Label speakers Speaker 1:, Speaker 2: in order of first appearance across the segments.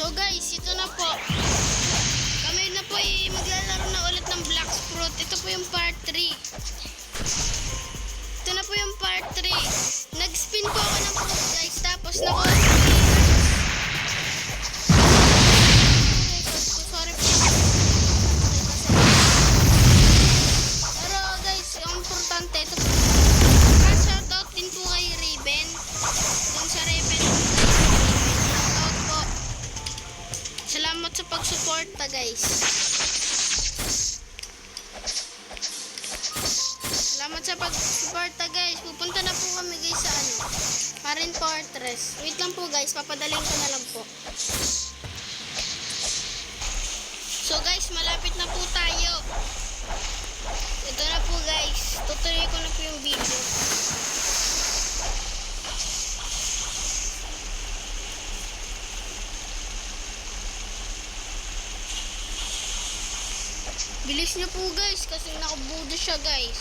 Speaker 1: So guys, ito na po. Kami na po ay maglalaro na ulit ng Black Fruit. Ito po yung part 3. Ito na po yung part 3. Nag-spin po ako ng fruit guys. Tapos nakuha ko. Sorry po. Pero guys, yung importante ito po. Shoutout din po kay Raven. Doon sa Raven. Shoutout po. Salamat sa pag-suporta guys. Salamat sa pag-suporta guys. Pupunta na po kami guys sa Marine Fortress. Wait lang po guys, papadaling ko na lang po. So guys, malapit na po tayo. Ito na po guys. Tutuloy ko na po yung video. Bilis niyo po guys kasi nakabudo siya guys.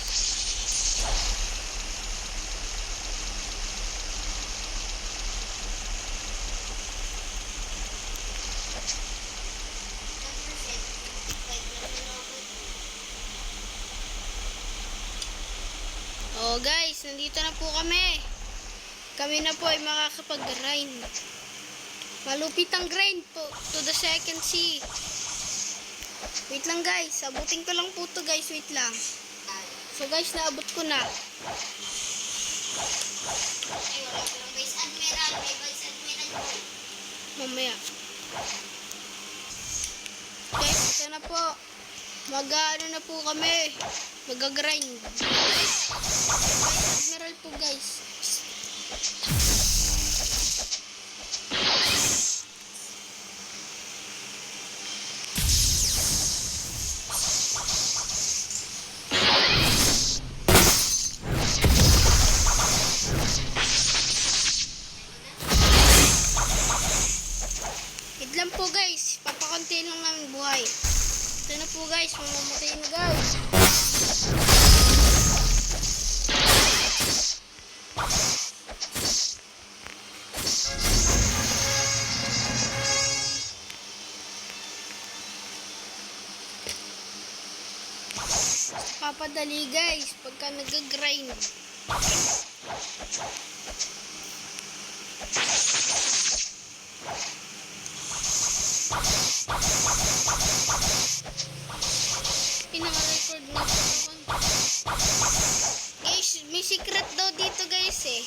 Speaker 1: Oh guys, nandito na po kami. Kami na po ay makakapag-grind. Malupit ang grind po to the second sea. Wait lang guys, abutin ko lang po to guys, wait lang. So guys, naabot ko na.
Speaker 2: Ay, wala ko lang Vice Admiral. May Vice Admiral po.
Speaker 1: Mamaya. Guys, ito na po. Mag-ano na po kami. Mag-grind. Vice Admiral po guys. Wait lang po guys, papakunti lang namin buhay. Ito na po guys, mamamatay na guys. Papadali guys, pagka nag-grind. Pinaka-record na po ako. Guys, may secret daw dito guys eh.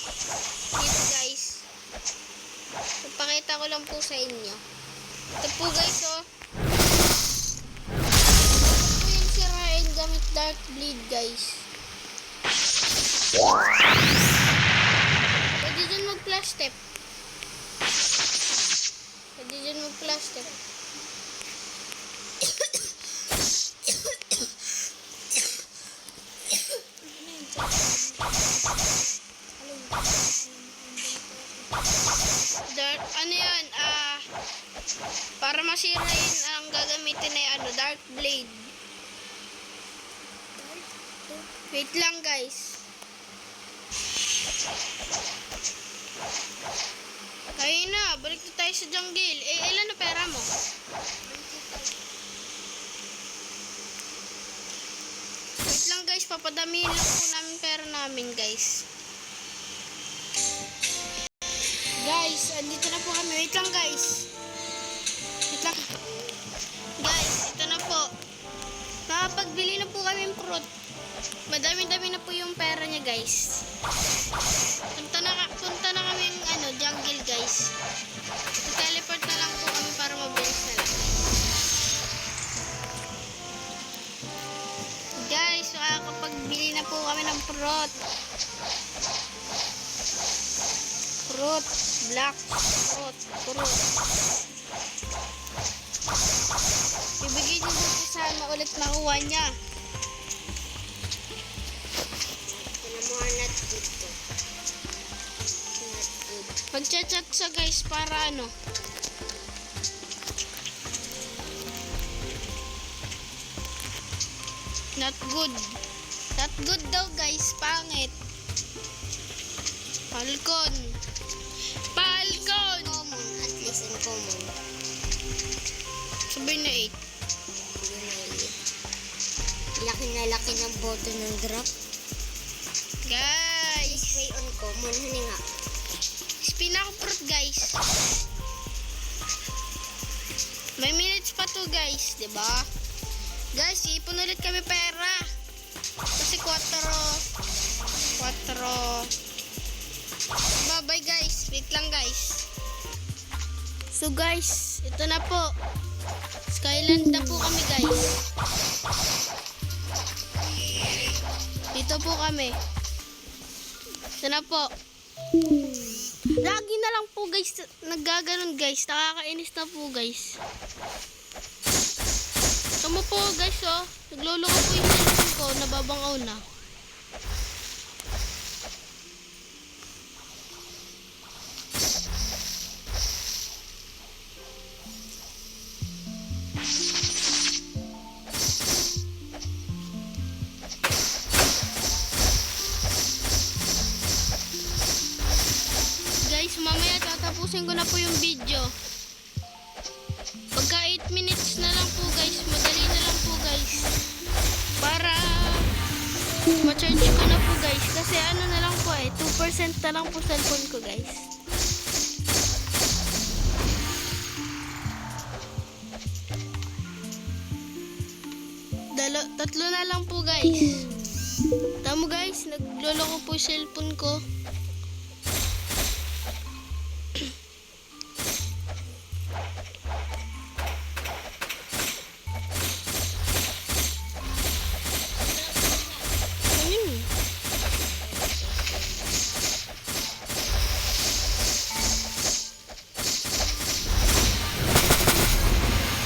Speaker 1: Dito guys. Ipakita ko lang po sa inyo. Ito po guys oh. Ito po yung sirain gamit Dark Blade guys. Pwede dyan mag-flash step. Pwede dyan mag-flash step. Ano yan, para masira yun, ang gagamitin ay Dark Blade. Wait lang guys. Kaya na, balik na tayo sa jungle. Ilan na pera mo? Wait lang guys, papadamihin lang po namin pera namin guys. Guys, andito na po kami. Wait lang guys. Wait lang. Guys, ito na po. Nakapagbili na po kami ng fruit. Madami-dami na po yung pera niya guys. Punta na kami yung jungle guys. Teleport na lang po kami para mabilis na lang. Guys, makakapagbili na po kami ng fruit. Fruit, black fruit. Ibigay niyo dito sana ulit makuha niya.
Speaker 2: Pinamuha not good to. Not good.
Speaker 1: Pag-chat sa guys para not good. Not good daw guys, pangit. Falcon.
Speaker 2: Common, at least in common. lalaki ng boto ng drop.
Speaker 1: Guys,
Speaker 2: Way on common. Hani nga.
Speaker 1: spin ako fruit guys. May minutes pa to guys, di ba? Guys, ipon ulit kami pera. Kasi 4. Bye-bye guys. Wait lang guys. So guys, ito na po. Skyland na po kami guys. Dito po kami. Ito na po. Lagi na lang po guys, naggaganon guys. Nakakainis na po guys. Tama po guys oh. Nagloloko po yung cellphone ko, nababangaw na. Guys, mamaya tatapusin ko na po yung video. Pagka 8 minutes na lang po guys, madali na lang po guys. Para ma-charge ko na po guys. Kasi ano na lang po 2% na lang po cellphone ko guys. Tatlo na lang po guys. Tamo guys, nagloloko po yung cellphone ko.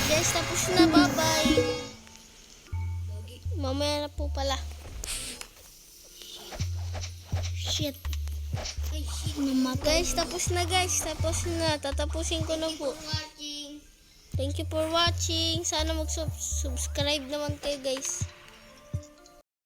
Speaker 1: Guys, tapos na. Bye-bye. Mamaya na po pala. Shit.
Speaker 2: Ay, shit.
Speaker 1: Guys, tapos na guys. Tapos na. Tatapusin ko na po.
Speaker 2: Watching.
Speaker 1: Thank you for watching. Sana mag-subscribe naman kayo guys.